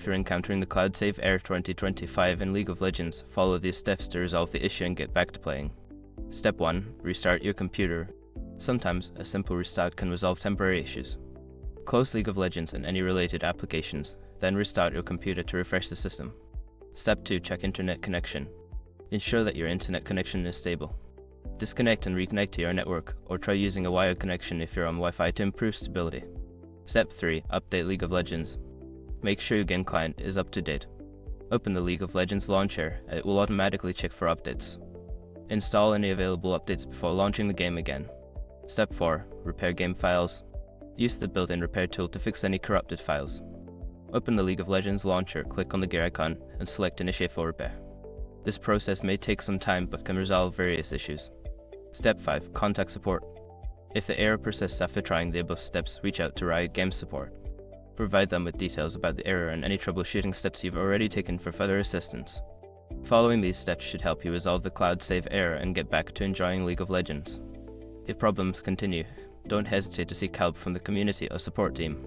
After encountering the Cloud Save Error 2025 in League of Legends, follow these steps to resolve the issue and get back to playing. Step 1. Restart your computer. Sometimes, a simple restart can resolve temporary issues. Close League of Legends and any related applications, then restart your computer to refresh the system. Step 2. Check internet connection. Ensure that your internet connection is stable. Disconnect and reconnect to your network, or try using a wired connection if you're on Wi-Fi to improve stability. Step 3. Update League of Legends. Make sure your game client is up to date. Open the League of Legends launcher, it will automatically check for updates. Install any available updates before launching the game again. Step 4. Repair game files. Use the built-in repair tool to fix any corrupted files. Open the League of Legends launcher, click on the gear icon, and select Initiate for repair. This process may take some time but can resolve various issues. Step 5. Contact support. If the error persists after trying the above steps, reach out to Riot Games support. Provide them with details about the error and any troubleshooting steps you've already taken for further assistance. Following these steps should help you resolve the Cloud Save error and get back to enjoying League of Legends. If problems continue, don't hesitate to seek help from the community or support team.